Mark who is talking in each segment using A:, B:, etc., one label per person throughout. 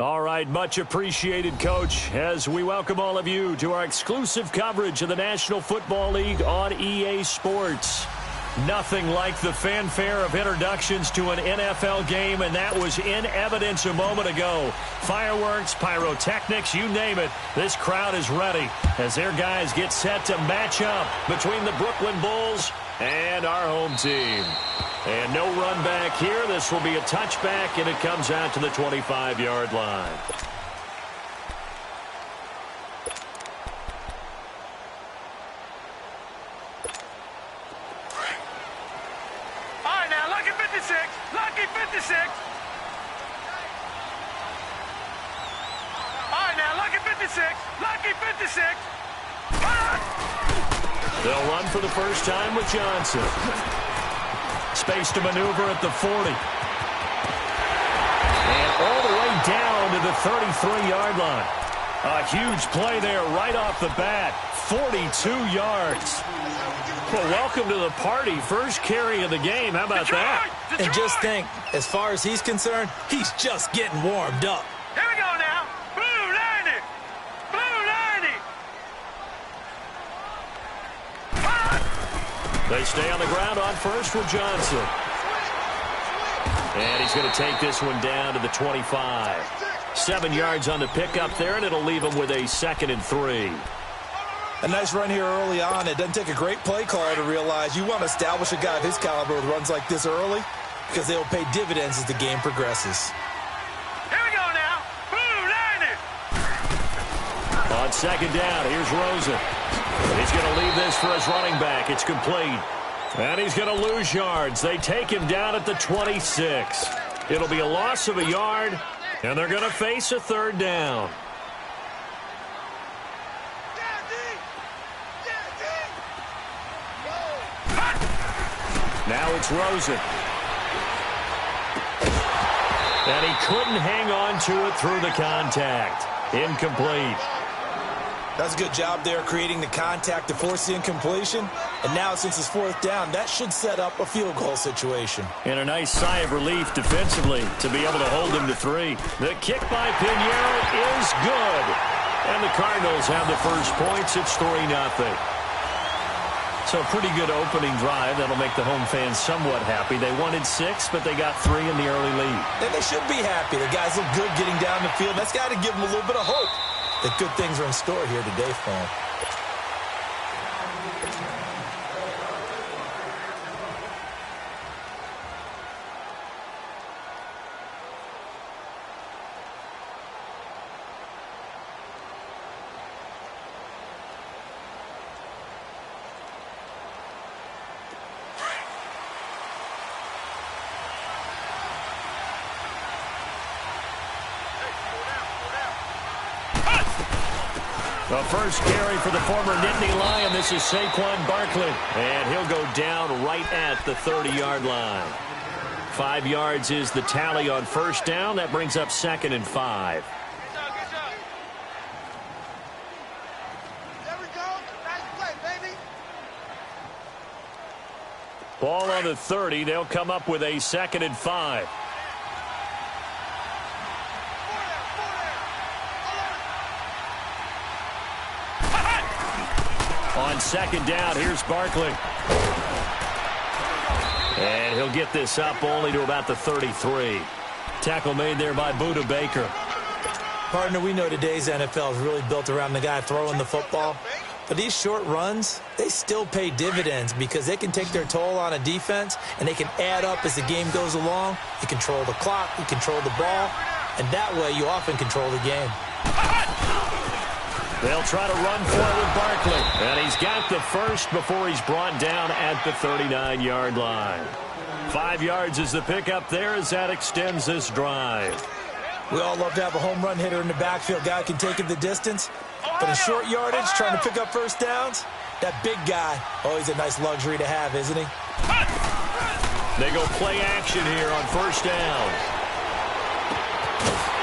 A: All right, much appreciated, Coach, as we welcome all of you to our exclusive coverage of the National Football League on EA Sports. Nothing like the fanfare of introductions to an NFL game, and that was in evidence a moment ago. Fireworks, pyrotechnics, you name it, this crowd is ready as their guys get set to match up between the Brooklyn Bulls and our home team. And no run back here. This will be a touchback, and it comes out to the 25-yard line.
B: All right, now, lucky 56. Lucky 56. All right, now, lucky 56. Lucky 56.
A: They'll run for the first time with Johnson. Space to maneuver at the 40. And all the way down to the 33-yard line. A huge play there right off the bat. 42 yards. Well, welcome to the party. First carry of the game. How about that?
C: And just think, as far as he's concerned, he's just getting warmed up.
B: Here we go now. Blue 90. Blue 90.
A: They stay on the ground on first with Johnson. And he's going to take this one down to the 25. 7 yards on the pickup there, and it'll leave him with a 2nd and 3.
C: A nice run here early on. It doesn't take a great play caller to realize you want to establish a guy of his caliber with runs like this early because they'll pay dividends as the game progresses.
B: Here we go now. Blue 90.
A: On second down, here's Rosen. He's going to leave this for his running back. It's complete. And he's going to lose yards. They take him down at the 26. It'll be a loss of a yard, and they're going to face a 3rd down. Now it's Rosen. And he couldn't hang on to it through the contact. Incomplete.
C: That's a good job there creating the contact to force the incompletion. And now since it's 4th down, that should set up a field goal situation.
A: And a nice sigh of relief defensively to be able to hold him to 3. The kick by Pinheiro is good. And the Cardinals have the first points. It's 3-0. So a pretty good opening drive. That'll make the home fans somewhat happy. They wanted 6, but they got 3 in the early lead.
C: And they should be happy. The guys look good getting down the field. That's got to give them a little bit of hope that good things are in store here today for them.
A: The first carry for the former Nittany Lion. This is Saquon Barkley. And he'll go down right at the 30-yard line. 5 yards is the tally on first down. That brings up 2nd and 5.
B: There we go. Nice play, baby.
A: Ball on the 30. They'll come up with a 2nd and 5. On second down, here's Barkley. And he'll get this up only to about the 33. Tackle made there by Budda Baker.
C: Partner, we know today's NFL is really built around the guy throwing the football. But these short runs, they still pay dividends because they can take their toll on a defense, and they can add up as the game goes along. You control the clock, you control the ball, and that way you often control the game.
A: They'll try to run for it with Barkley. And he's got the first before he's brought down at the 39-yard line. 5 yards is the pickup there as that extends this drive.
C: We all love to have a home run hitter in the backfield. Guy can take it the distance. But in short yardage, trying to pick up first downs, that big guy, always a nice luxury to have, isn't he?
A: They go play action here on first down.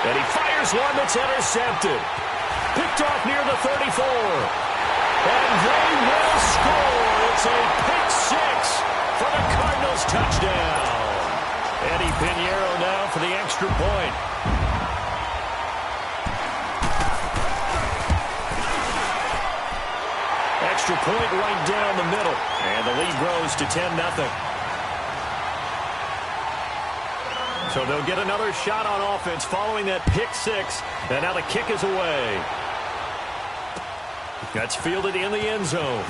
A: And he fires one that's intercepted. Picked off near the 34. And they will score. It's a pick 6 for the Cardinals touchdown. Eddie Pinheiro now for the extra point. point right down the middle. And the lead grows to 10-0. So they'll get another shot on offense following that pick six. And now the kick is away. That's fielded in the end zone.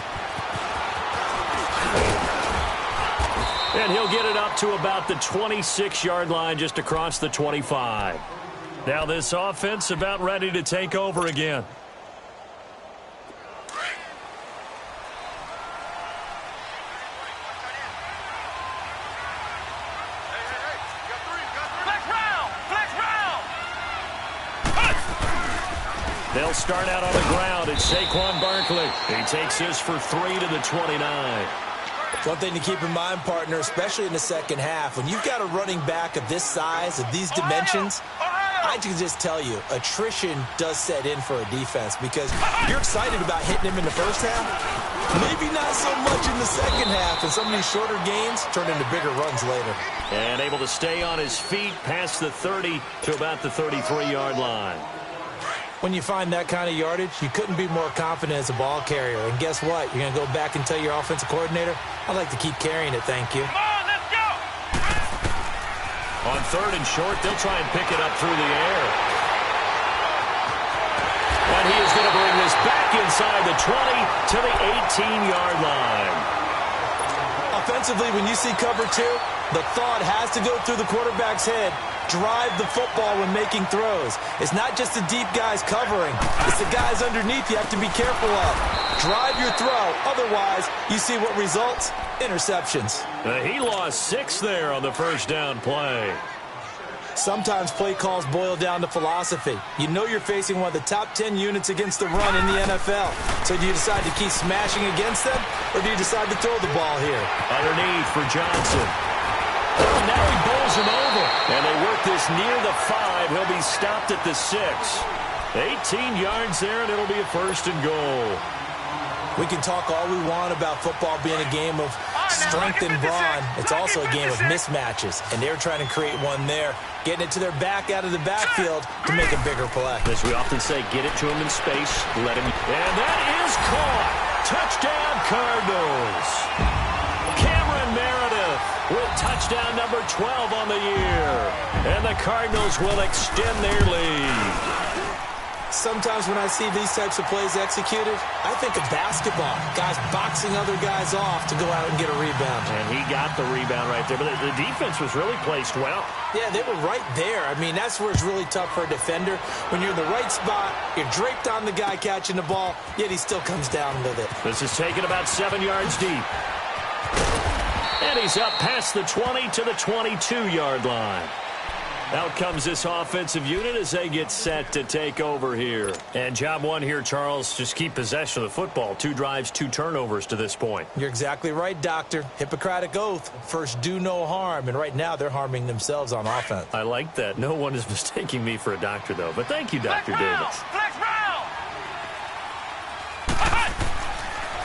A: And he'll get it up to about the 26-yard line, just across the 25. Now this offense about ready to take over again. They'll start out on the ground. It's Saquon Barkley. He takes this for 3 to the 29.
C: One thing to keep in mind, partner, especially in the second half, when you've got a running back of this size, of these dimensions, I can just tell you, attrition does set in for a defense because you're excited about hitting him in the first half. Maybe not so much in the second half, and some of these shorter gains turn into bigger runs later.
A: And able to stay on his feet past the 30 to about the 33-yard line.
C: When you find that kind of yardage, you couldn't be more confident as a ball carrier. And guess what? You're going to go back and tell your offensive coordinator, I'd like to keep carrying it, thank you.
B: Come on, let's go!
A: On 3rd and short, they'll try and pick it up through the air. And he is going to bring this back inside the 20 to the 18-yard line.
C: Offensively, when you see cover 2, the thought has to go through the quarterback's head. Drive the football when making throws. It's not just the deep guys covering. It's the guys underneath you have to be careful of. Drive your throw. Otherwise, you see what results? Interceptions.
A: He lost 6 there on the first down play.
C: Sometimes play calls boil down to philosophy. You know you're facing one of the top 10 units against the run in the NFL. So do you decide to keep smashing against them, or do you decide to throw the ball here?
A: Underneath for Johnson. Oh, now he bowls him over. And they work this near the 5. He'll be stopped at the 6. 18 yards there, and it'll be a 1st and goal.
C: We can talk all we want about football being a game of strength and brawn. It's also a game of mismatches, and they're trying to create one there, getting it to their back out of the backfield to make a bigger play.
A: As we often say, get it to him in space, let him. And that is caught. Touchdown, Cardinals. Cameron Meredith with touchdown number 12 on the year. And the Cardinals will extend their lead.
C: Sometimes when I see these types of plays executed, I think of basketball. Guys boxing other guys off to go out and get a rebound.
A: And he got the rebound right there. But the defense was really placed well.
C: Yeah, they were right there. I mean, that's where it's really tough for a defender. When you're in the right spot, you're draped on the guy catching the ball, yet he still comes down with it.
A: This is taken about 7 yards deep. And he's up past the 20 to the 22-yard line. Out comes this offensive unit as they get set to take over here. And job one here, Charles, just keep possession of the football. 2 drives, 2 turnovers to this point.
C: You're exactly right, Doctor. Hippocratic oath. First, do no harm. And right now, they're harming themselves on offense.
A: I like that. No one is mistaking me for a doctor, though. But thank you, Dr. Davis.
B: Flex round!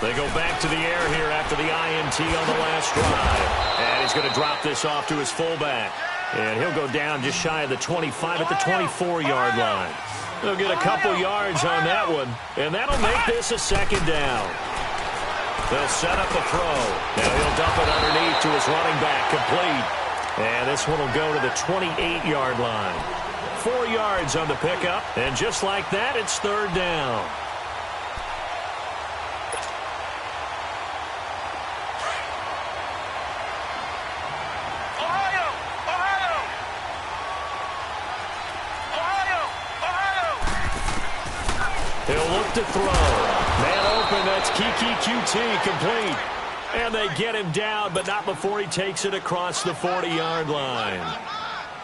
A: They go back to the air here after the INT on the last drive. And he's going to drop this off to his fullback. And he'll go down just shy of the 25 at the 24-yard line. They'll get a couple yards on that one, and that'll make this a 2nd down. They'll set up the throw. Now he'll dump it underneath to his running back, complete. And this one will go to the 28-yard line. 4 yards on the pickup, and just like that, it's 3rd down. To throw. Man open, that's Kiki QT, complete. And they get him down, but not before he takes it across the 40-yard line.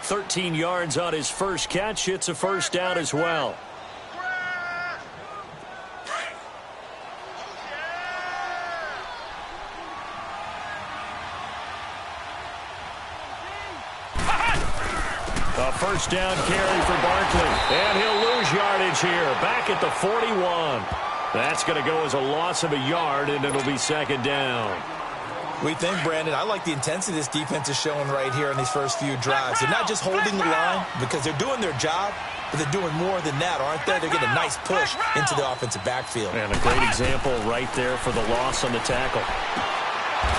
A: 13 yards on his first catch. It's a 1st down as well. A 1st down carry for Barkley. And he'll lose yardage here. Back at the 41. That's going to go as a loss of a yard, and it'll be 2nd down.
C: We think, Brandon, I like the intensity this defense is showing right here in these first few drives. They're not just holding the line because they're doing their job, but they're doing more than that, aren't they? They're getting a nice push into the offensive backfield.
A: And a great example right there for the loss on the tackle.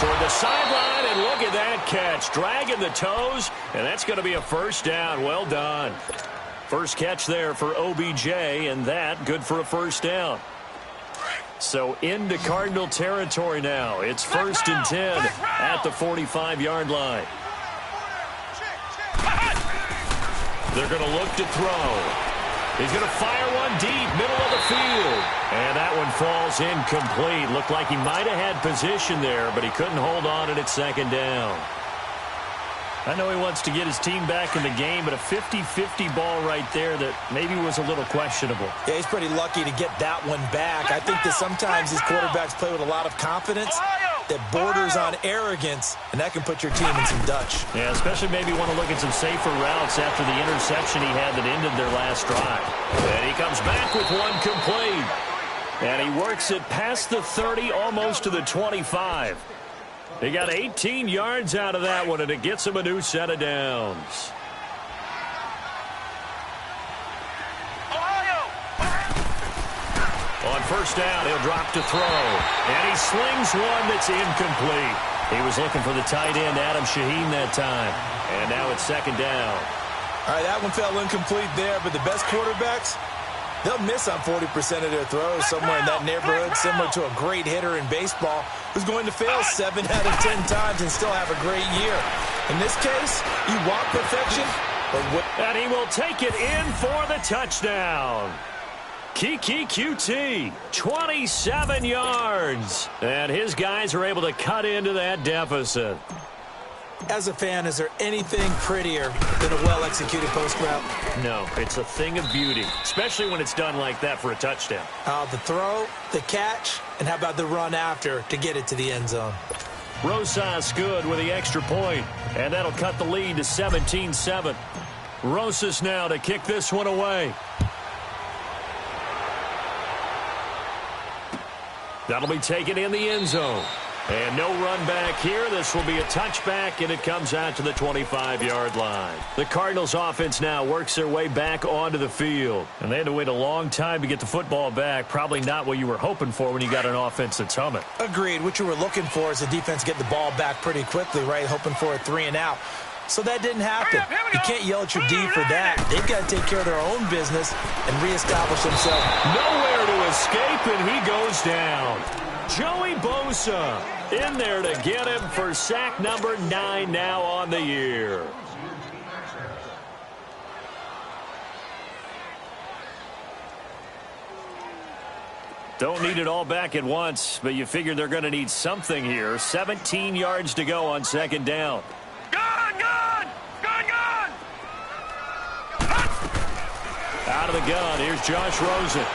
A: Toward the sideline, and look at that catch. Dragging the toes, and that's going to be a first down. Well done. First catch there for OBJ, and that good for a first down. So into Cardinal territory now. It's 1st and 10 at the 45-yard line. They're going to look to throw. He's going to fire one deep, middle of the field. And that one falls incomplete. Looked like he might have had position there, but he couldn't hold on at 2nd down. I know he wants to get his team back in the game, but a 50-50 ball right there that maybe was a little questionable.
C: Yeah, he's pretty lucky to get that one back. I think that sometimes these quarterbacks play with a lot of confidence that borders on arrogance, and that can put your team in some Dutch.
A: Yeah, especially maybe want to look at some safer routes after the interception he had that ended their last drive. And he comes back with one complete. And he works it past the 30, almost to the 25. He got 18 yards out of that one, and it gets him a new set of downs. On first down, he'll drop to throw. And he slings one that's incomplete. He was looking for the tight end, Adam Shaheen, that time. And now it's 2nd down.
C: All right, that one fell incomplete there, but the best quarterbacks, they'll miss on 40% of their throws somewhere in that neighborhood, similar to a great hitter in baseball who's going to fail 7 out of 10 times and still have a great year. In this case, you want perfection, but
A: and he will take it in for the touchdown. Kiki QT, 27 yards. And his guys are able to cut into that deficit.
C: As a fan, is there anything prettier than a well-executed post route?
A: No, it's a thing of beauty, especially when it's done like that for a touchdown.
C: The throw, the catch, and how about the run after to get it to the end zone?
A: Rosas good with the extra point, and that'll cut the lead to 17-7. Rosas now to kick this one away. That'll be taken in the end zone. And no run back here. This will be a touchback, and it comes out to the 25-yard line. The Cardinals offense now works their way back onto the field. And they had to wait a long time to get the football back. Probably not what you were hoping for when you got an offense that's humming.
C: Agreed. What you were looking for is the defense get the ball back pretty quickly, right? Hoping for a 3-and-out. So that didn't happen. You can't yell at your D for that. They've got to take care of their own business and reestablish themselves.
A: Nowhere to escape, and he goes down. Joey Bosa in there to get him for sack number 9 now on the year. Don't need it all back at once, but you figure they're going to need something here. 17 yards to go on 2nd down. Out of the gun, here's Josh Rosen.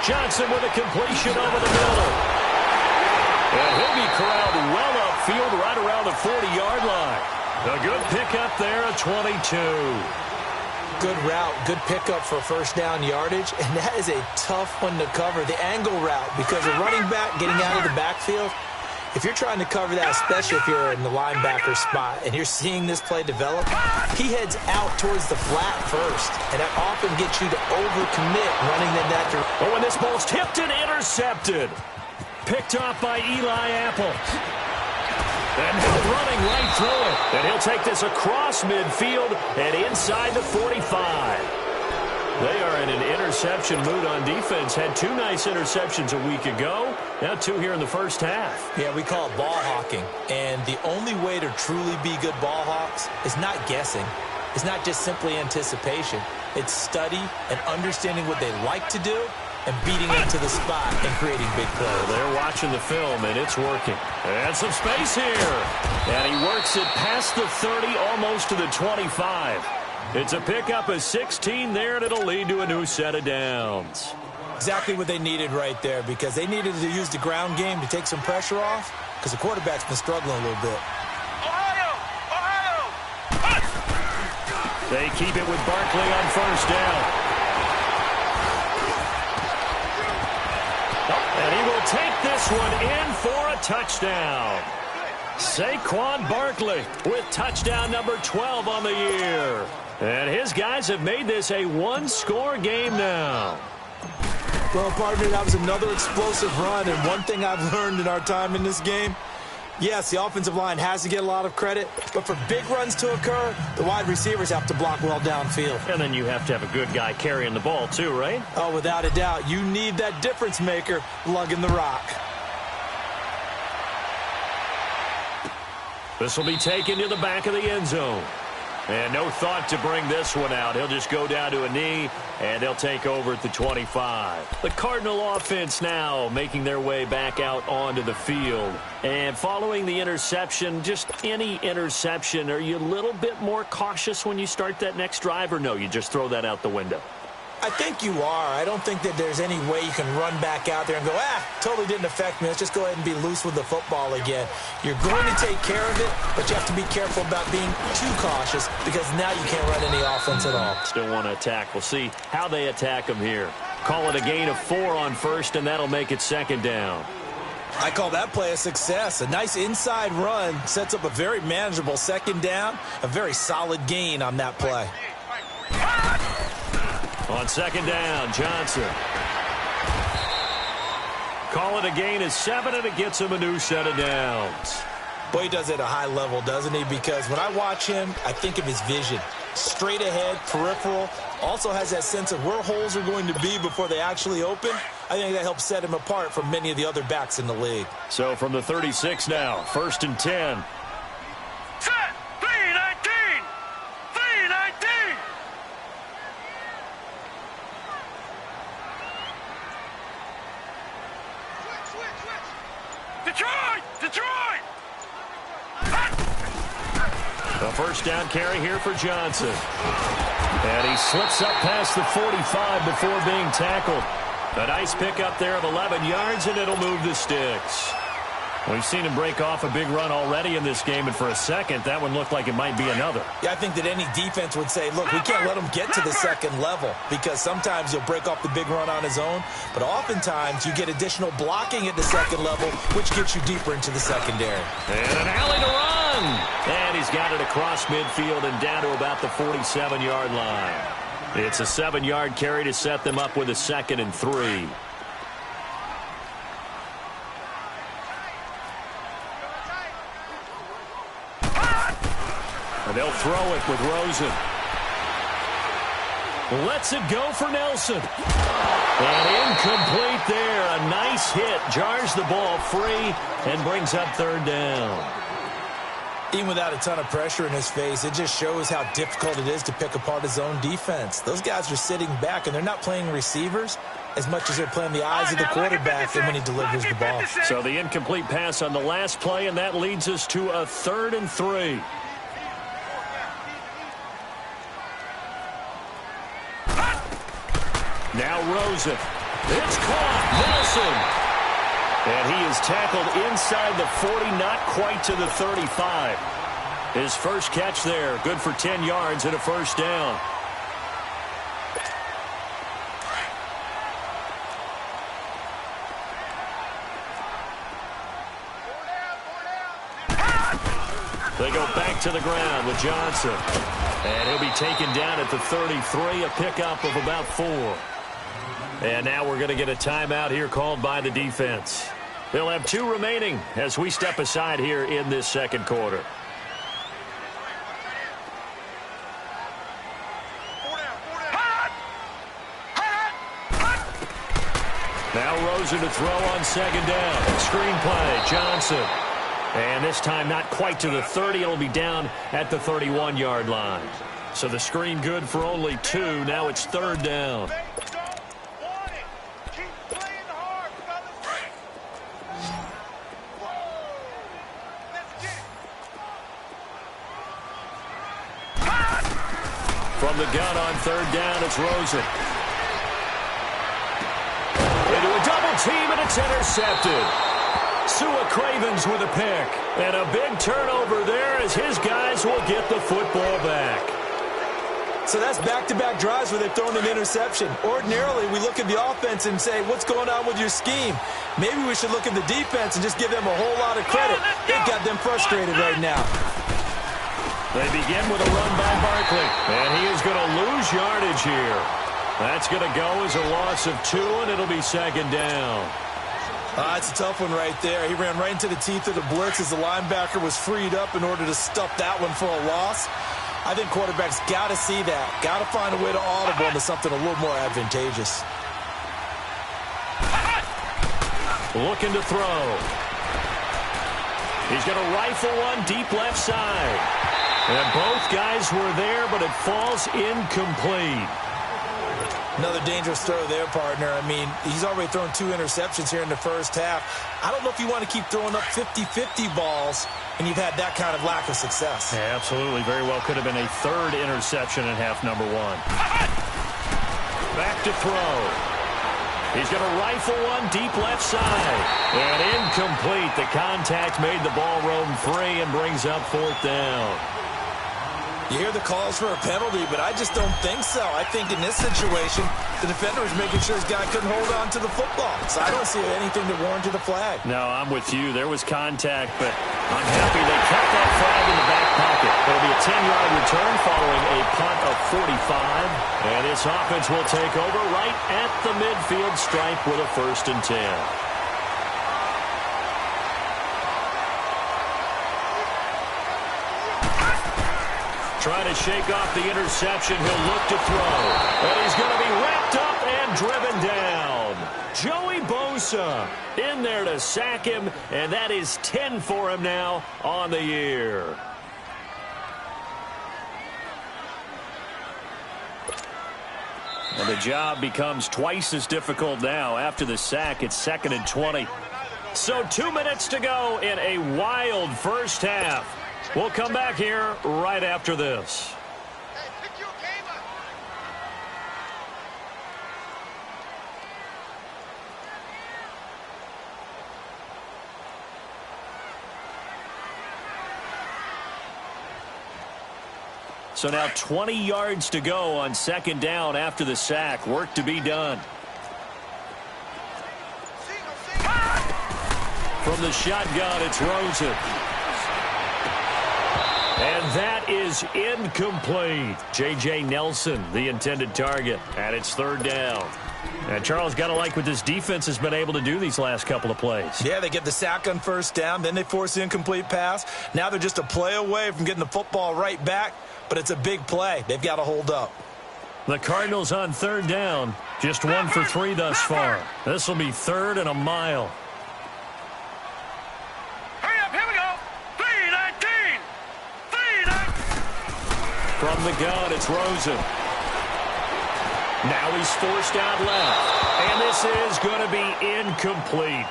A: Johnson with a completion over the middle. And he'll be corralled well upfield right around the 40-yard line. A good pickup there at 22.
C: Good route, good pickup for first down yardage, and that is a tough one to cover, the angle route, because a running back getting out of the backfield, if you're trying to cover that, especially if you're in the linebacker spot and you're seeing this play develop, he heads out towards the flat first, and that often gets you to overcommit running in that direction.
A: Oh, and this ball's tipped and intercepted. Picked off by Eli Apple. And he'll running right through it. And he'll take this across midfield and inside the 45. They are in an interception mood on defense. Had 2 nice interceptions a week ago. Now 2 here in the first half.
C: Yeah, we call it ball hawking. And the only way to truly be good ball hawks is not guessing. It's not just simply anticipation. It's study and understanding what they like to do and beating them to the spot and creating big plays.
A: They're watching the film, and it's working. And some space here. And he works it past the 30, almost to the 25. It's a pickup of 16 there, and it'll lead to a new set of downs.
C: Exactly what they needed right there, because they needed to use the ground game to take some pressure off, because the quarterback's been struggling a little bit.
A: They keep it with Barkley on first down. And he will take this one in for a touchdown. Saquon Barkley with touchdown number 12 on the year. And his guys have made this a one-score game now.
C: Well, partner, that was another explosive run, and one thing I've learned in our time in this game, yes, the offensive line has to get a lot of credit, but for big runs to occur, the wide receivers have to block well downfield.
A: And then you have to have a good guy carrying the ball too, right?
C: Oh, without a doubt. You need that difference maker lugging the rock.
A: This will be taken to the back of the end zone. And no thought to bring this one out. He'll just go down to a knee, and they'll take over at the 25. The Cardinal offense now making their way back out onto the field. And following the interception, just any interception, are you a little bit more cautious when you start that next drive, or no, you just throw that out the window?
C: I think you are. I don't think that there's any way you can run back out there and go, totally didn't affect me. Let's just go ahead and be loose with the football again. You're going to take care of it, but you have to be careful about being too cautious because now you can't run any offense at all.
A: Still want to attack. We'll see how they attack them here. Call it a gain of 4 on first, and that'll make it second down.
C: I call that play a success. A nice inside run sets up a very manageable second down, a very solid gain on that play.
A: On second down, Johnson. Call it a gain of 7, and it gets him a new set of downs.
C: Boy, he does it at a high level, doesn't he? Because when I watch him, I think of his vision. Straight ahead, peripheral. Also has that sense of where holes are going to be before they actually open. I think that helps set him apart from many of the other backs in the league.
A: So from the 36 now, 1st and 10.
B: Set! 3-19! 3-19! Detroit! Detroit!
A: A first down carry here for Johnson. And he slips up past the 45 before being tackled. A nice pickup there of 11 yards, and it'll move the sticks. We've seen him break off a big run already in this game, and for a second, that one looked like it might be another.
C: Yeah, I think that any defense would say, look, we can't let him get to the second level because sometimes he'll break off the big run on his own, but oftentimes you get additional blocking at the second level, which gets you deeper into the secondary.
A: And an alley to run. And he's got it across midfield and down to about the 47-yard line. It's a 7-yard carry to set them up with a 2nd and 3. And they'll throw it with Rosen. Lets it go for Nelson. And incomplete there. A nice hit. Jars the ball free and brings up 3rd down.
C: Even without a ton of pressure in his face, it just shows how difficult it is to pick apart his own defense. Those guys are sitting back, and they're not playing receivers as much as they're playing the eyes of the quarterback and when he delivers the ball.
A: So the incomplete pass on the last play, and that leads us to a 3rd and 3. Now Rosen. It's caught. Nelson. And he is tackled inside the 40, not quite to the 35. His first catch there, good for 10 yards and a first down. They go back to the ground with Johnson. And he'll be taken down at the 33, a pickup of about 4. And now we're going to get a timeout here called by the defense. They'll have 2 remaining as we step aside here in this second quarter. Now Rosen to throw on second down. Screen play, Johnson. And this time not quite to the 30. It'll be down at the 31-yard line. So the screen good for only 2. Now it's 3rd down. From the gun on 3rd down, it's Rosen. Into a double team, and it's intercepted. Sua Cravens with a pick. And a big turnover there as his guys will get the football back.
C: So that's back-to-back drives where they've thrown an interception. Ordinarily, we look at the offense and say, what's going on with your scheme? Maybe we should look at the defense and just give them a whole lot of credit. They've got them frustrated right now.
A: They begin with a run by Barkley, and he is going to lose yardage here. That's going to go as a loss of 2, and it'll be second down.
C: It's a tough one right there. He ran right into the teeth of the blitz as the linebacker was freed up in order to stuff that one for a loss. I think quarterbacks got to see that. Got to find a way to audible into something a little more advantageous.
A: Looking to throw. He's going to rifle one deep left side. And both guys were there, but it falls incomplete.
C: Another dangerous throw there, partner. I mean, he's already thrown 2 interceptions here in the first half. I don't know if you want to keep throwing up 50-50 balls when you've had that kind of lack of success.
A: Yeah, absolutely. Very well could have been a 3rd interception in half number 1. Back to throw. He's going to rifle one deep left side. And incomplete. The contact made the ball roam free and brings up 4th down.
C: You hear the calls for a penalty, but I just don't think so. I think in this situation, the defender was making sure his guy couldn't hold on to the football. So I don't see anything that warranted a flag.
A: No, I'm with you. There was contact, but I'm happy they kept that flag in the back pocket. It'll be a 10-yard return following a punt of 45. And this offense will take over right at the midfield stripe with a 1st and 10. Trying to shake off the interception. He'll look to throw. And he's going to be wrapped up and driven down. Joey Bosa in there to sack him, and that is 10 for him now on the year. And the job becomes twice as difficult now. After the sack, it's 2nd and 20. So 2 minutes to go in a wild first half. We'll come back here right after this. So now 20 yards to go on 2nd down after the sack. Work to be done. From the shotgun, it's Rosen. And that is incomplete. J.J. Nelson, the intended target. And it's 3rd down. And Charles, got to like what this defense has been able to do these last couple of plays.
C: Yeah, they get the sack on 1st down. Then they force the incomplete pass. Now they're just a play away from getting the football right back. But it's a big play. They've got to hold up.
A: The Cardinals on 3rd down. Just 1 for 3 thus far. This will be 3rd and a mile. From the gun, it's Rosen. Now he's forced out left. And this is going to be incomplete.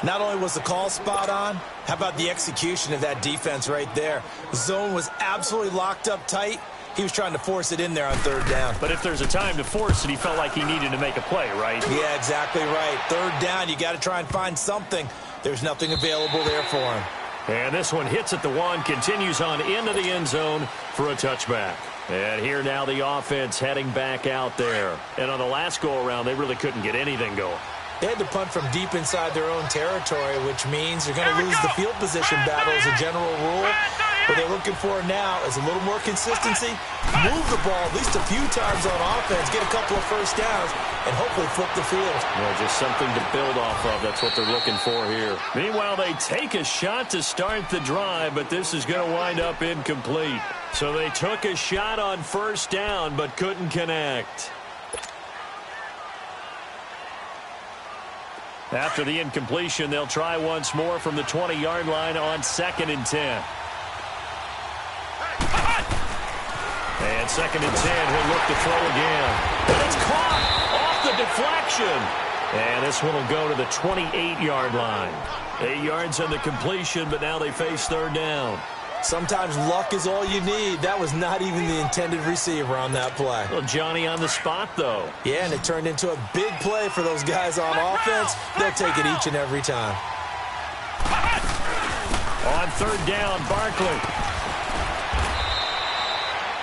C: Not only was the call spot on, how about the execution of that defense right there? The zone was absolutely locked up tight. He was trying to force it in there on 3rd down.
A: But if there's a time to force it, he felt like he needed to make a play, right?
C: Yeah, exactly right. 3rd down, you got to try and find something. There's nothing available there for him.
A: And this one hits at the 1, continues on into the end zone for a touchback. And here now the offense heading back out there. And on the last go-around, they really couldn't get anything going.
C: They had to punt from deep inside their own territory, which means you're going to lose the field position battle as a general rule. What they're looking for now is a little more consistency, move the ball at least a few times on offense, get a couple of 1st downs, and hopefully flip the field.
A: Yeah, just something to build off of. That's what they're looking for here. Meanwhile, they take a shot to start the drive, but this is going to wind up incomplete. So they took a shot on 1st down, but couldn't connect. After the incompletion, they'll try once more from the 20-yard line on 2nd and 10. And 2nd and 10, he'll look to throw again. And it's caught off the deflection. And this one will go to the 28-yard line. 8 yards on the completion, but now they face 3rd down.
C: Sometimes luck is all you need. That was not even the intended receiver on that play.
A: Well, Johnny on the spot, though.
C: Yeah, and it turned into a big play for those guys on offense. They'll take it each and every time.
A: On 3rd down, Barkley.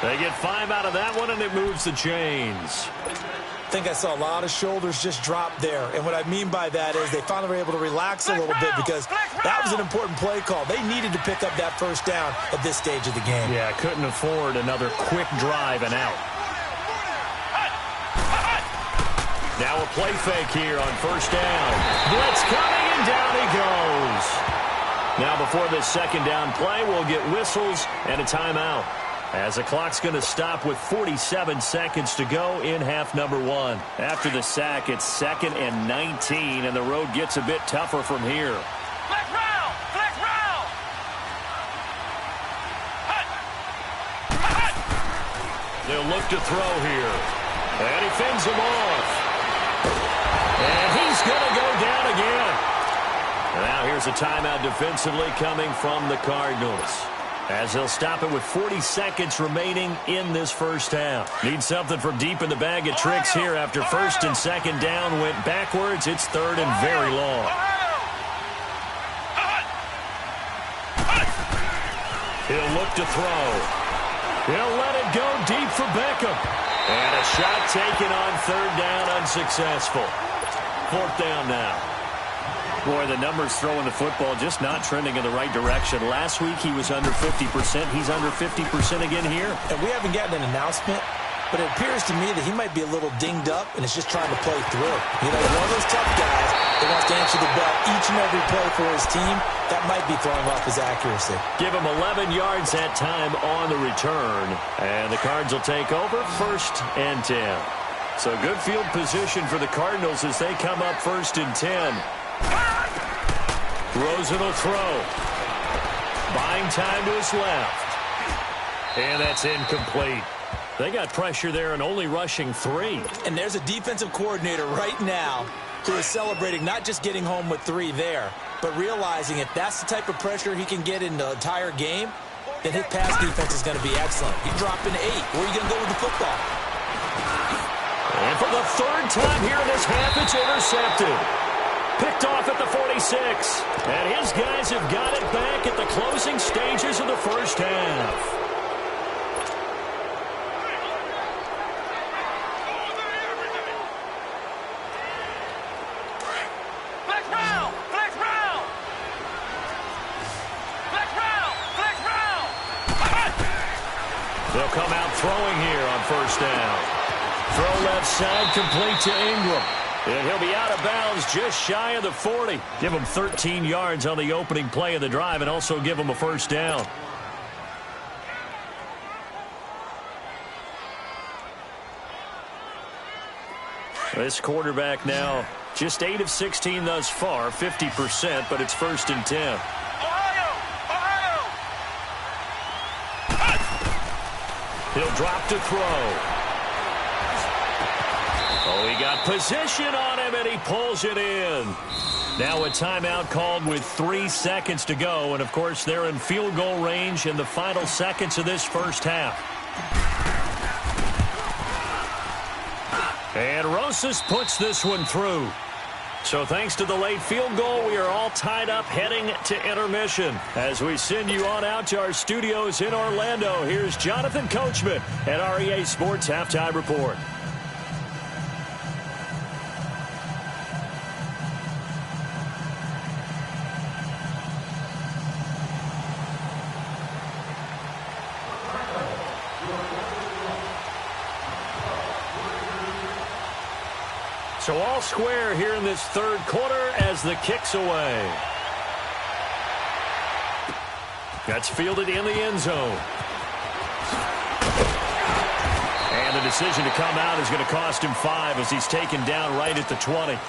A: They get 5 out of that one, and it moves the chains.
C: I think I saw a lot of shoulders just drop there. And what I mean by that is they finally were able to relax a little bit because that was an important play call. They needed to pick up that first down at this stage of the game.
A: Yeah, couldn't afford another quick drive and out. Now a play fake here on first down. Blitz coming, and down he goes. Now before this second down play, we'll get whistles and a timeout, as the clock's going to stop with 47 seconds to go in half number 1. After the sack, it's 2nd and 19, and the road gets a bit tougher from here.
B: Flex round! Flex round!
A: They'll look to throw here. And he fends him off. And he's going to go down again. Now here's a timeout defensively coming from the Cardinals, as they'll stop it with 40 seconds remaining in this first half. Need something from deep in the bag of tricks here after 1st and 2nd down went backwards. It's 3rd and very long. He'll look to throw. He'll let it go deep for Beckham. And a shot taken on 3rd down, unsuccessful. 4th down now. Boy, the numbers throwing the football just not trending in the right direction. Last week he was under 50%. He's under 50% again here.
C: And we haven't gotten an announcement, but it appears to me that he might be a little dinged up and is just trying to play through. You know, one of those tough guys that wants to answer the bell each and every play for his team. That might be throwing off his accuracy.
A: Give him 11 yards that time on the return. And the Cards will take over 1st and 10. So good field position for the Cardinals as they come up 1st and 10. Rosen will throw. Buying time to his left. And that's incomplete. They got pressure there and only rushing 3.
C: And there's a defensive coordinator right now who is celebrating not just getting home with 3 there, but realizing if that's the type of pressure he can get in the entire game, then his pass defense is going to be excellent. You're dropping 8. Where are you going to go with the football?
A: And for the 3rd time here in this half, it's intercepted. Picked off at the 46. And his guys have got it back at the closing stages of the first half.
B: Flex round! Flex round! Flex round! Flex round!
A: They'll come out throwing here on first down. Throw left side, complete to Ingram. And he'll be out of bounds just shy of the 40. Give him 13 yards on the opening play of the drive and also give him a first down. This quarterback now just 8 of 16 thus far, 50%, but it's 1st and 10. He'll drop to throw. Oh, he got position on him, and he pulls it in. Now a timeout called with 3 seconds to go. And, of course, they're in field goal range in the final seconds of this first half. And Rosas puts this one through. So thanks to the late field goal, we are all tied up heading to intermission. As we send you on out to our studios in Orlando, here's Jonathan Coachman at our EA Sports Halftime Report. So all square here in this 3rd quarter as the kick's away. That's fielded in the end zone. And the decision to come out is going to cost him 5 as he's taken down right at the 20.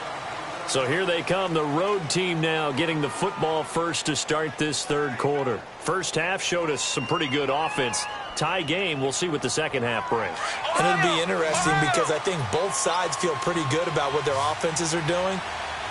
A: So here they come, the road team now getting the football first to start this 3rd quarter. First half showed us some pretty good offense. Tie game, we'll see what the second half brings.
C: And it'll be interesting because I think both sides feel pretty good about what their offenses are doing.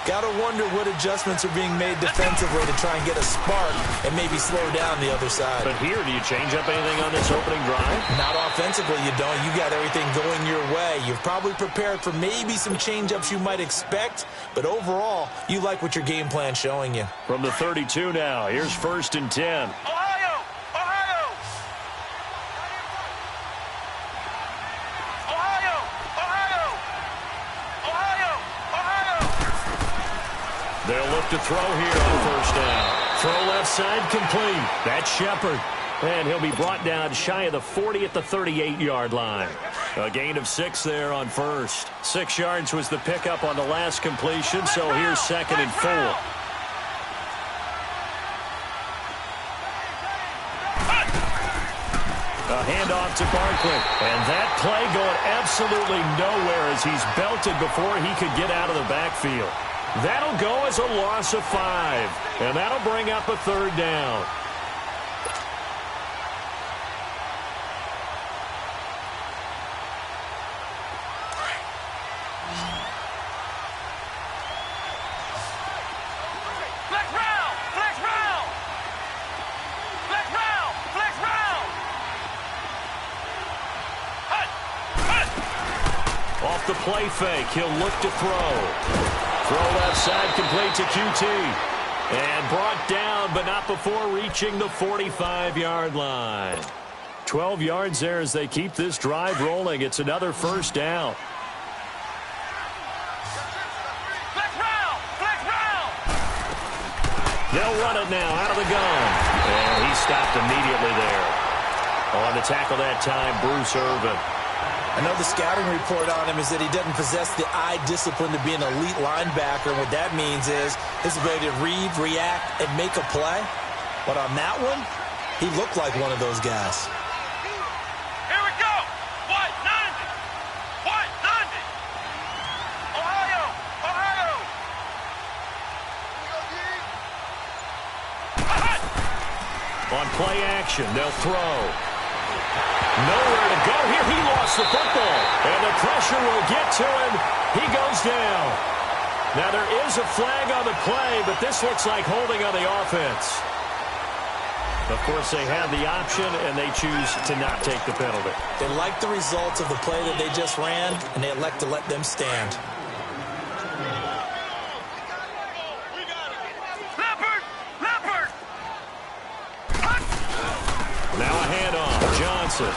C: Got to wonder what adjustments are being made defensively to try and get a spark and maybe slow down the other side.
A: But here, do you change up anything on this opening drive?
C: Not offensively, you don't. You got everything going your way. You've probably prepared for maybe some change-ups you might expect, but overall, you like what your game plan's showing you.
A: From the 32 now, here's 1st and 10. They'll look to throw here on first down. Throw left side complete. That's Shepard. And he'll be brought down shy of the 40 at the 38-yard line. A gain of 6 there on first. 6 yards was the pickup on the last completion, so here's 2nd and 4. A handoff to Barkley. And that play going absolutely nowhere as he's belted before he could get out of the backfield. That'll go as a loss of 5. And that'll bring up a 3rd down. Off the play fake, he'll look to throw. Throw left side complete to QT. And brought down, but not before reaching the 45-yard line. 12 yards there as they keep this drive rolling. It's another 1st down. They'll run it now out of the gun. And he stopped immediately there. On the tackle that time, Bruce Irvin.
C: I know the scouting report on him is that he doesn't possess the eye discipline to be an elite linebacker. And what that means is his ability to read, react, and make a play. But on that one, he looked like one of those guys.
B: Here we go. White 90. White 90. Ohio. Ohio.
A: On play action, they'll throw. Nowhere to go here. He lost the football. And the pressure will get to him. He goes down. Now there is a flag on the play, but this looks like holding on the offense. Of course, they have the option, and they choose to not take the penalty.
C: They like the results of the play that they just ran, and they elect to let them stand.
A: Now a handoff. Johnson.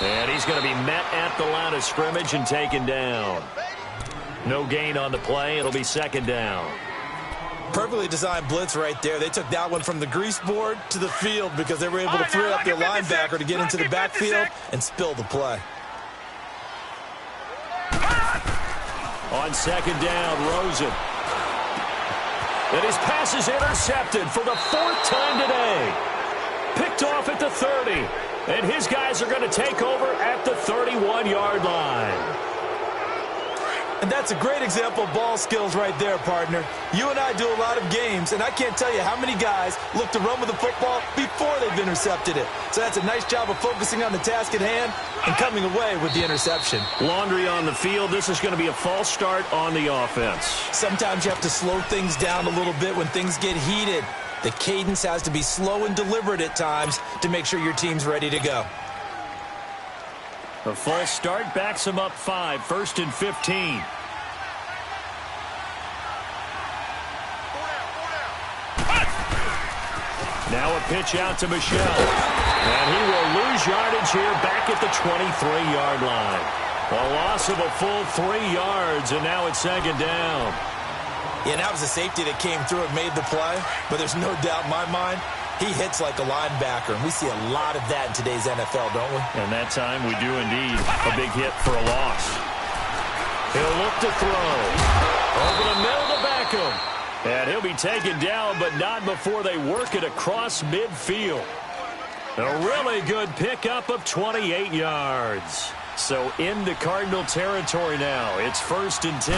A: And he's going to be met at the line of scrimmage and taken down. No gain on the play. It'll be 2nd down.
C: Perfectly designed blitz right there. They took that one from the grease board to the field because they were able to free up their linebacker to get into the backfield and spill the play.
A: On 2nd down, Rosen. And his pass is intercepted for the 4th time today. Picked off at the 30. And his guys are going to take over at the 31-yard line.
C: And that's a great example of ball skills right there, partner. You and I do a lot of games, and I can't tell you how many guys look to run with the football before they've intercepted it. So that's a nice job of focusing on the task at hand and coming away with the interception.
A: Laundry on the field. This is going to be a false start on the offense. Sometimes
C: you have to slow things down a little bit when things get heated. The cadence has to be slow and deliberate at times to make sure your team's ready to go.
A: A false start backs him up 5, 1st and 15. Now a pitch out to Michel. And he will lose yardage here back at the 23-yard line. A loss of a full 3 yards, and now it's 2nd down.
C: Yeah, and that was a safety that came through and made the play. But there's no doubt in my mind, he hits like a linebacker. And we see a lot of that in today's NFL, don't we?
A: And that time we do indeed. A big hit for a loss. He'll look to throw. Over the middle to Beckham. And he'll be taken down, but not before they work it across midfield. A really good pickup of 28 yards. So into Cardinal territory now. It's 1st and 10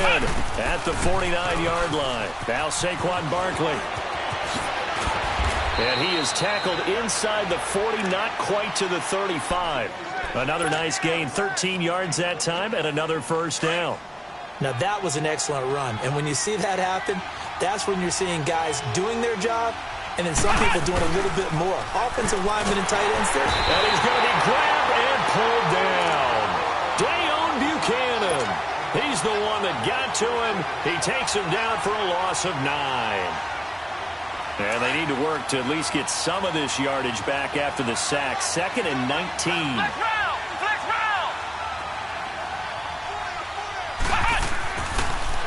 A: at the 49-yard line. Now Saquon Barkley. And he is tackled inside the 40, not quite to the 35. Another nice gain, 13 yards that time, and another 1st down.
C: Now that was an excellent run. And when you see that happen, that's when you're seeing guys doing their job and then some people doing a little bit more. Offensive linemen and tight ends there.
A: And he's going to be grabbed and pulled down. Dayon Buchanan. He's the one that got to him. He takes him down for a loss of 9. And they need to work to at least get some of this yardage back after the sack. 2nd and 19.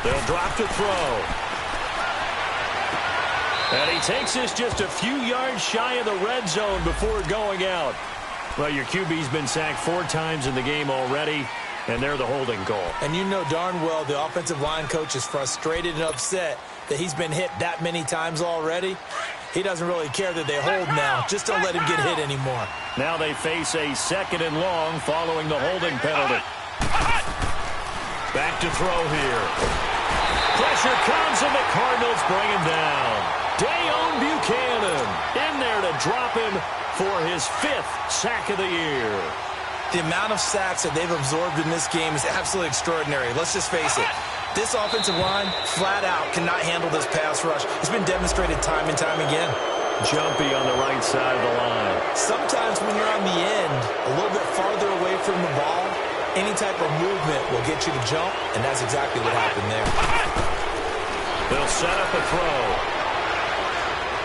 A: They'll drop to throw. And he takes this just a few yards shy of the red zone before going out. Well, your QB's been sacked 4 times in the game already, and they're the holding call.
C: And you know darn well the offensive line coach is frustrated and upset that he's been hit that many times already. He doesn't really care that they hold now. Just don't let him get hit anymore.
A: Now they face a 2nd and long following the holding penalty. Back to throw here. Pressure comes, and the Cardinals bring him down. Dayon Buchanan in there to drop him for his 5th sack of the year.
C: The amount of sacks that they've absorbed in this game is absolutely extraordinary. Let's just face it. This offensive line, flat out, cannot handle this pass rush. It's been demonstrated time and time again.
A: Jumpy on the right side of the line.
C: Sometimes when you're on the end, a little bit farther away from the ball, any type of movement will get you to jump, and that's exactly what happened there.
A: They'll set up a throw.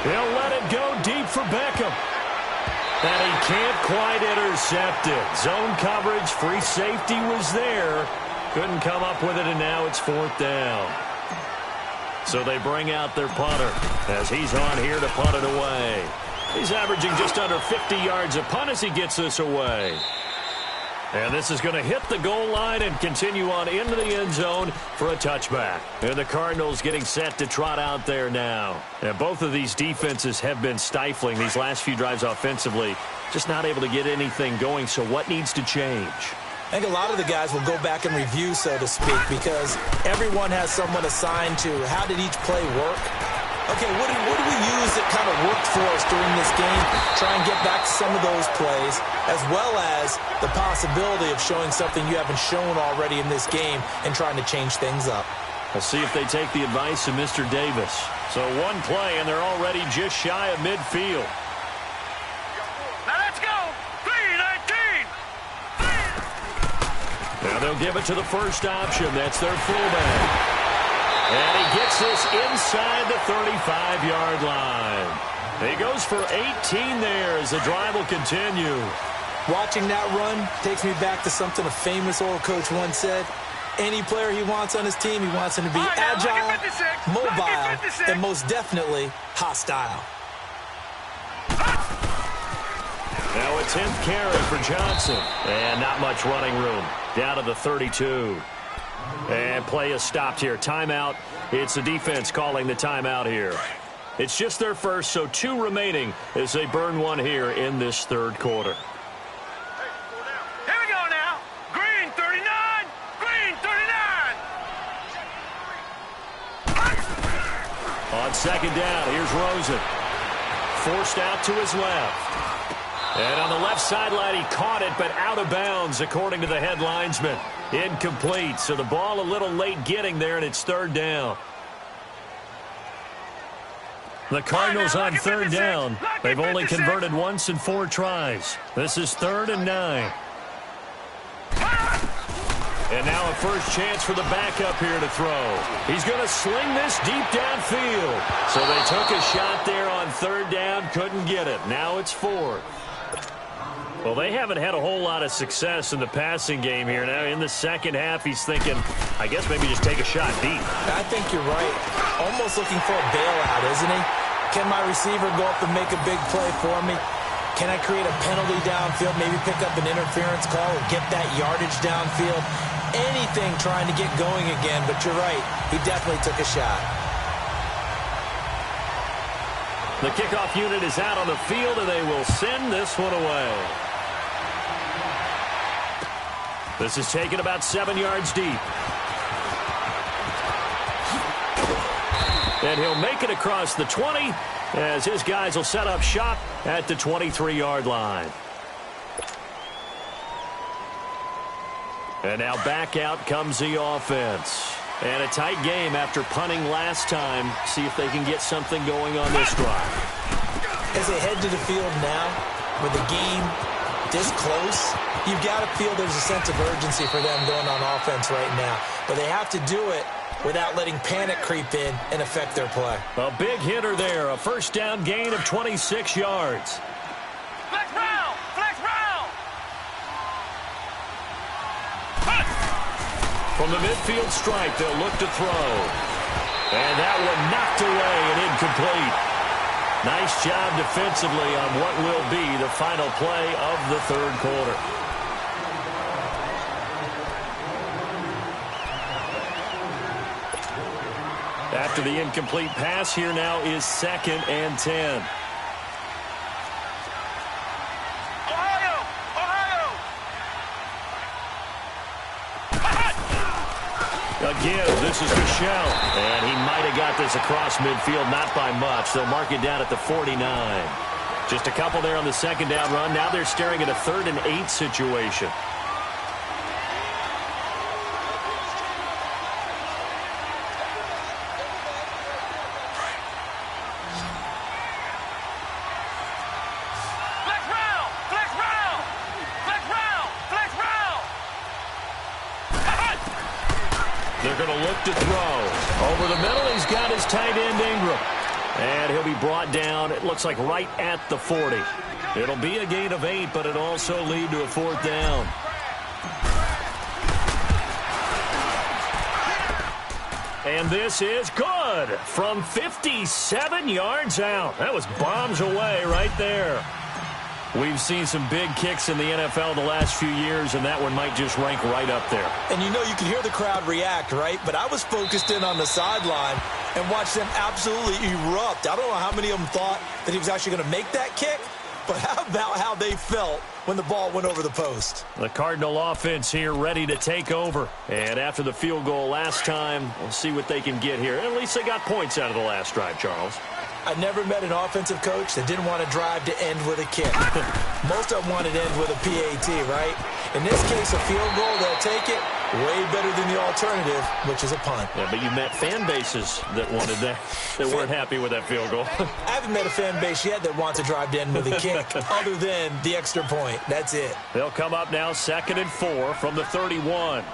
A: He'll let it go deep for Beckham. And he can't quite intercept it. Zone coverage, free safety was there. Couldn't come up with it, and now it's 4th down. So they bring out their punter as he's on here to punt it away. He's averaging just under 50 yards a punt as he gets this away. And this is going to hit the goal line and continue on into the end zone for a touchback. And the Cardinals getting set to trot out there now. And both of these defenses have been stifling these last few drives offensively. Just not able to get anything going. So what needs to change?
C: I think a lot of the guys will go back and review, so to speak, because everyone has someone assigned to how did each play work. Okay, what do we use that kind of worked for us during this game? Try and get back to some of those plays, as well as the possibility of showing something you haven't shown already in this game and trying to change things up.
A: We'll see if they take the advice of Mr. Davis. So one play, and they're already just shy of midfield.
B: Now let's go. 3-19.
A: Now they'll give it to the first option. That's their fullback. And he gets this inside the 35-yard line. He goes for 18 there as the drive will continue.
C: Watching that run takes me back to something a famous old coach once said. Any player he wants on his team, he wants him to be agile, mobile, and most definitely hostile.
A: Now a 10th carry for Johnson. And not much running room. Down to the 32. And play is stopped here. Timeout. It's the defense calling the timeout here. It's just their first, so 2 remaining as they burn one here in this 3rd quarter.
B: Here we go now. Green 39. Green 39.
A: On 2nd down, here's Rosen. Forced out to his left. And on the left sideline, he caught it, but out of bounds, according to the head linesman. Incomplete, so the ball a little late getting there, and it's 3rd down. The Cardinals on 3rd down. They've only converted once in 4 tries. This is 3rd and 9. And now a first chance for the backup here to throw. He's going to sling this deep downfield. So they took a shot there on 3rd down, couldn't get it. Now it's 4th. Well, they haven't had a whole lot of success in the passing game here. Now, in the second half, he's thinking, I guess maybe just take a shot deep.
C: I think you're right. Almost looking for a bailout, isn't he? Can my receiver go up and make a big play for me? Can I create a penalty downfield, maybe pick up an interference call or get that yardage downfield? Anything trying to get going again, but you're right. He definitely took a shot.
A: The kickoff unit is out on the field, and they will send this one away. This is taken about 7 yards deep. And he'll make it across the 20 as his guys will set up shop at the 23-yard line. And now back out comes the offense. And a tight game after punting last time. See if they can get something going on this drive.
C: As they head to the field now, with the game this close, you've got to feel there's a sense of urgency for them going on offense right now. But they have to do it without letting panic creep in and affect their play.
A: A big hitter there. A first down gain of 26 yards.
B: Flex round! Flex round!
A: From the midfield stripe, they'll look to throw. And that one knocked away and incomplete. Nice job defensively on what will be the final play of the third quarter. After the incomplete pass, here now is 2nd and 10. Again, this is Michel, and he might have got this across midfield, not by much. They'll mark it down at the 49. Just a couple there on the second down run. Now they're staring at a 3rd and 8 situation. They're going to look to throw. Over the middle, he's got his tight end, Ingram. And he'll be brought down, it looks like right at the 40. It'll be a gain of 8, but it'll also lead to a 4th down. And this is good from 57 yards out. That was bombs away right there. We've seen some big kicks in the NFL the last few years, and that one might just rank right up there.
C: And you know, you can hear the crowd react, right? But I was focused in on the sideline and watched them absolutely erupt. I don't know how many of them thought that he was actually going to make that kick, but how about how they felt when the ball went over the post?
A: The Cardinal offense here ready to take over. And after the field goal last time, we'll see what they can get here. At least they got points out of the last drive, Charles.
C: I never met an offensive coach that didn't want to drive to end with a kick. Most of them wanted to end with a PAT, right? In this case, a field goal, they'll take it. Way better than the alternative, which is a punt.
A: Yeah, but you met fan bases that wanted that, that weren't happy with that field goal.
C: I haven't met a fan base yet that wants to drive to end with a kick, other than the extra point. That's it.
A: They'll come up now 2nd and 4 from the 31.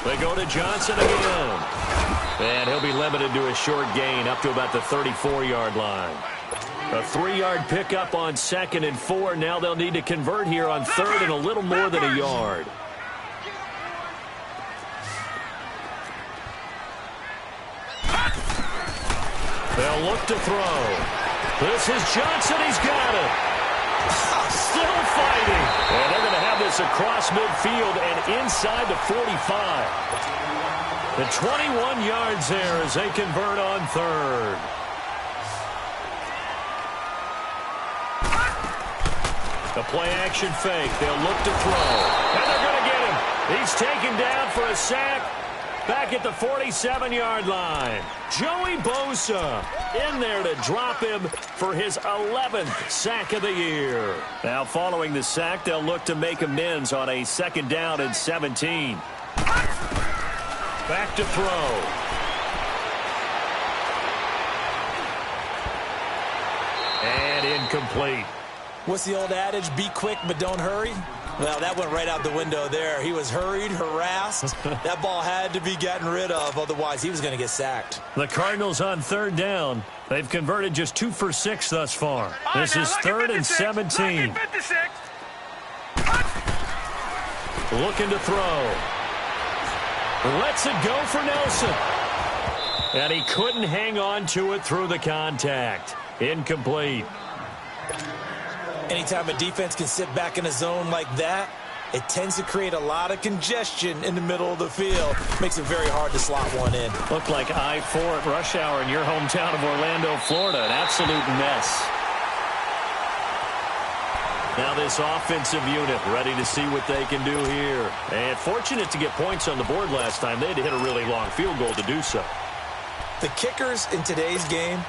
A: They go to Johnson again. And he'll be limited to a short gain up to about the 34-yard line. A 3-yard pickup on 2nd and 4. Now they'll need to convert here on 3rd and a little more than a yard. They'll look to throw. This is Johnson. He's got it. Still fighting. And they're going to have this across midfield and inside the 45. The 21 yards there as they convert on 3rd. The play-action fake. They'll look to throw. And they're going to get him. He's taken down for a sack back at the 47-yard line. Joey Bosa in there to drop him for his 11th sack of the year. Now following the sack, they'll look to make amends on a 2nd down and 17. Back to throw. And incomplete.
C: What's the old adage? Be quick, but don't hurry. Well, that went right out the window there. He was hurried, harassed. That ball had to be gotten rid of, otherwise he was going to get sacked.
A: The Cardinals on 3rd down. They've converted just 2 for 6 thus far. This is 3rd and 17. Looking to throw. Lets it go for Nelson. And he couldn't hang on to it through the contact. Incomplete.
C: Anytime a defense can sit back in a zone like that, it tends to create a lot of congestion in the middle of the field. Makes it very hard to slot one in.
A: Looked like I-4 at rush hour in your hometown of Orlando, Florida. An absolute mess. Now this offensive unit ready to see what they can do here. And fortunate to get points on the board last time. They had to hit a really long field goal to do so.
C: The kickers in today's game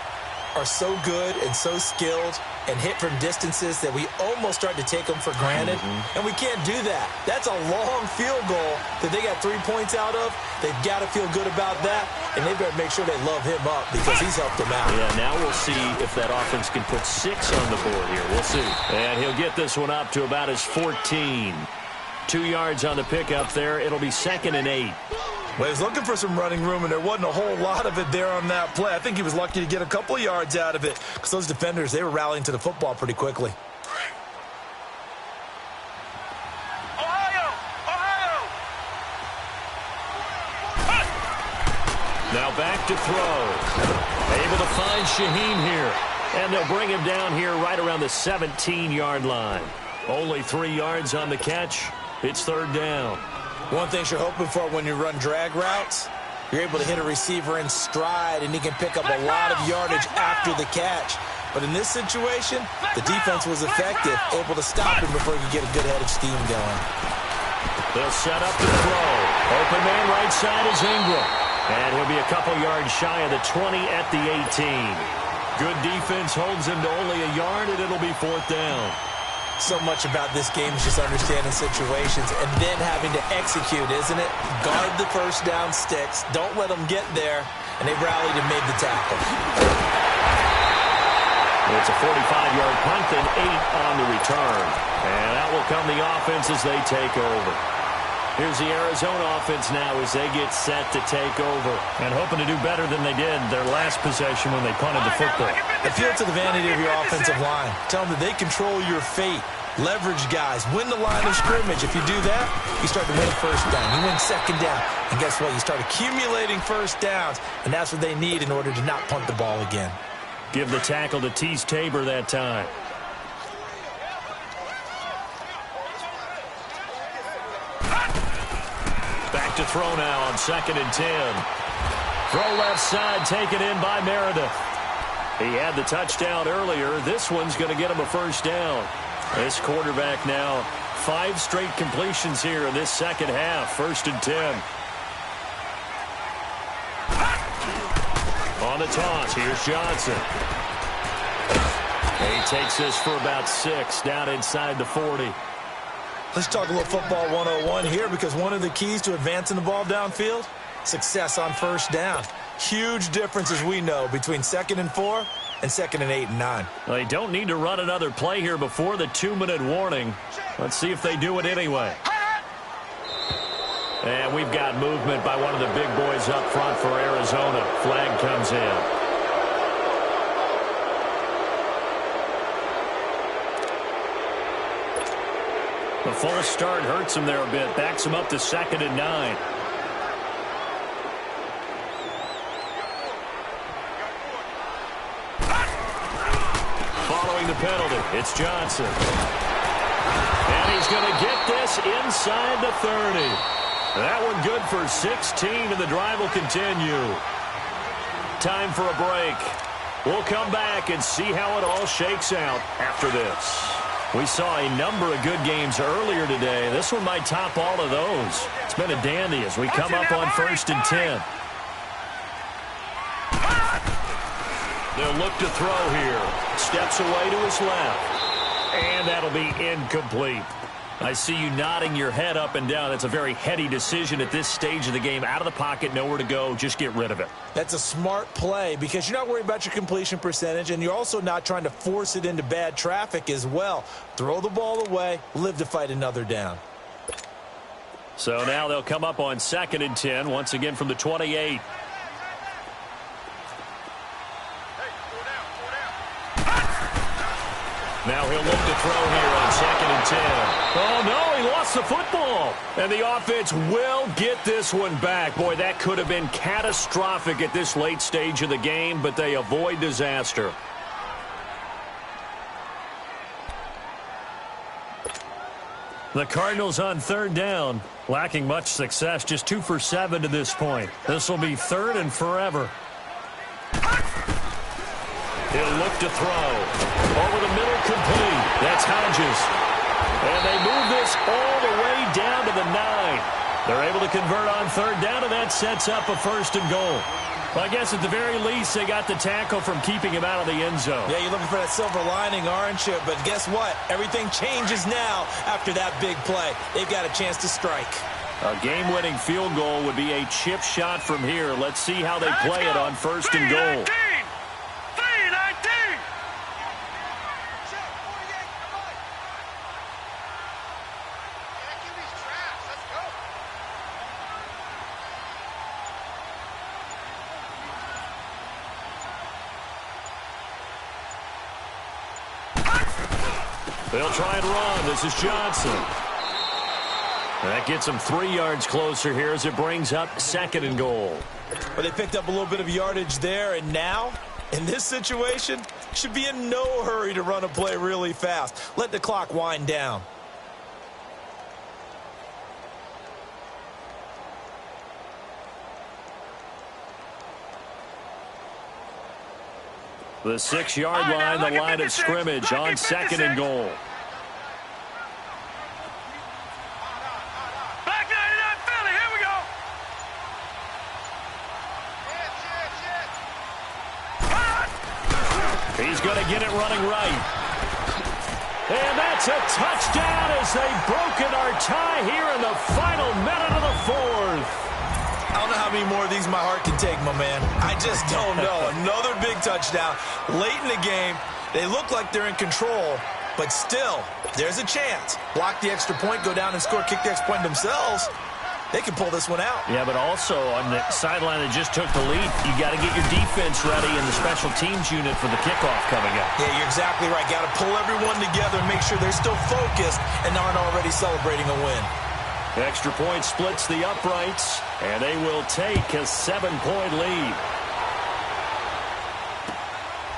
C: are so good and so skilled and hit from distances that we almost start to take them for granted. And we can't do that. That's a long field goal that they got 3 points out of. They've got to feel good about that, and they better make sure they love him up because he's helped them out.
A: Yeah, now we'll see if that offense can put 6 on the board here. We'll see. And he'll get this one up to about his 14. 2 yards on the pickup there. It'll be 2nd and 8.
C: Well, he was looking for some running room, and there wasn't a whole lot of it there on that play. I think he was lucky to get a couple of yards out of it because those defenders, they were rallying to the football pretty quickly.
A: Now back to throw. Able to find Shaheen here. And they'll bring him down here right around the 17-yard line. Only 3 yards on the catch. It's third down.
C: One thing you're hoping for when you run drag routes, you're able to hit a receiver in stride, and he can pick up a lot of yardage after the catch. But in this situation, the defense was effective, able to stop him before he could get a good head of steam going.
A: They'll set up the throw. Open man right side is Ingram. And he'll be a couple yards shy of the 20 at the 18. Good defense holds him to only a yard, and it'll be fourth down.
C: So much about this game is just understanding situations and then having to execute, isn't it? Guard the first down sticks. Don't let them get there. And they rallied and made the tackle.
A: It's a 45-yard punt and 8 on the return. And out will come the offense as they take over. Here's the Arizona offense now as they get set to take over. And hoping to do better than they did their last possession when they punted the football.
C: Appeal to the vanity of your offensive line. Tell them that they control your fate. Leverage guys. Win the line of scrimmage. If you do that, you start to win first down. You win second down. And guess what? You start accumulating first downs. And that's what they need in order to not punt the ball again.
A: Give the tackle to Tease Tabor that time. Back to throw now on 2nd and 10. Throw left side taken in by Meredith. He had the touchdown earlier. This one's going to get him a first down. This quarterback now 5 straight completions here in this second half. 1st and 10. On the toss, here's Johnson. He takes this for about 6 down inside the 40.
C: Let's talk a little football 101 here, because one of the keys to advancing the ball downfield, success on first down. Huge difference, as we know, between 2nd and 4 and 2nd and 8 and 9.
A: Well, they don't need to run another play here before the 2-minute warning. Let's see if they do it anyway. And we've got movement by one of the big boys up front for Arizona. Flag comes in. The false start hurts him there a bit. Backs him up to 2nd and 9. Following the penalty, it's Johnson. And he's going to get this inside the 30. That one good for 16, and the drive will continue. Time for a break. We'll come back and see how it all shakes out after this. We saw a number of good games earlier today. This one might top all of those. It's been a dandy as we come up on 1st and 10. They'll look to throw here. Steps away to his left. And that'll be incomplete. I see you nodding your head up and down. That's a very heady decision at this stage of the game. Out of the pocket, nowhere to go. Just get rid of it.
C: That's a smart play, because you're not worried about your completion percentage, and you're also not trying to force it into bad traffic as well. Throw the ball away, live to fight another down.
A: So now they'll come up on 2nd and 10, once again from the 28. Now he'll look to throw here on 2nd and 10. Oh, no, he lost the football. And the offense will get this one back. Boy, that could have been catastrophic at this late stage of the game, but they avoid disaster. The Cardinals on 3rd down, lacking much success, just 2 for 7 to this point. This will be 3rd and forever. He'll look to throw. Over the middle, complete. That's Hodges. And they move this all the way down to the 9. They're able to convert on 3rd down, and that sets up a 1st and goal. Well, I guess at the very least, they got the tackle from keeping him out of the end zone.
C: Yeah, you're looking for that silver lining, aren't you? But guess what? Everything changes now after that big play. They've got a chance to strike.
A: A game-winning field goal would be a chip shot from here. Let's see how they play it on 1st and goal. They'll try and run. This is Johnson. That gets him 3 yards closer here as it brings up 2nd and goal.
C: But they picked up a little bit of yardage there, and now, in this situation, should be in no hurry to run a play really fast. Let the clock wind down.
A: The 6-yard line, the line of scrimmage on 2nd and goal.
B: Back 99 Philly, here we go.
A: He's going to get it running right. And that's a touchdown as they've broken our tie here in the final minute of the 4th.
C: I don't know how many more of these my heart can take, my man. I just don't know. Another big touchdown. Late in the game, they look like they're in control, but still, there's a chance. Block the extra point, go down and score, kick the extra point themselves. They can pull this one out.
A: Yeah, but also on the sideline that just took the lead, you got to get your defense ready in the special teams unit for the kickoff coming up.
C: Yeah, you're exactly right. Got to pull everyone together and make sure they're still focused and aren't already celebrating a win.
A: Extra point splits the uprights, and they will take a 7-point lead.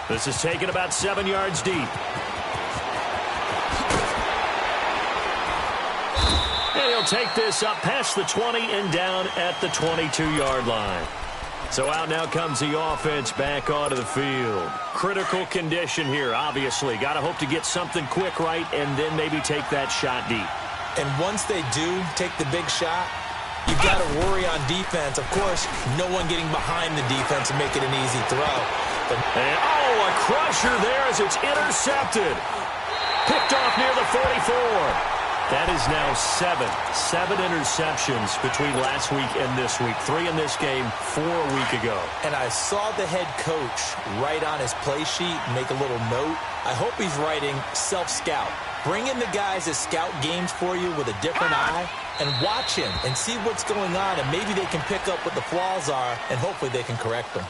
A: This is taken about 7 yards deep. And he'll take this up past the 20 and down at the 22-yard line. So out now comes the offense back onto the field. Critical condition here, obviously. Got to hope to get something quick right and then maybe take that shot deep.
C: And once they do take the big shot, you've got to worry on defense. Of course, no one getting behind the defense and make it an easy throw. But
A: a crusher there as it's intercepted. Picked off near the 44. That is now 7 interceptions between last week and this week. 3 in this game, 4 a week ago.
C: And I saw the head coach write on his play sheet, make a little note. I hope he's writing self-scout. Bring in the guys that scout games for you with a different eye and watch him and see what's going on, and maybe they can pick up what the flaws are, and hopefully they can correct them.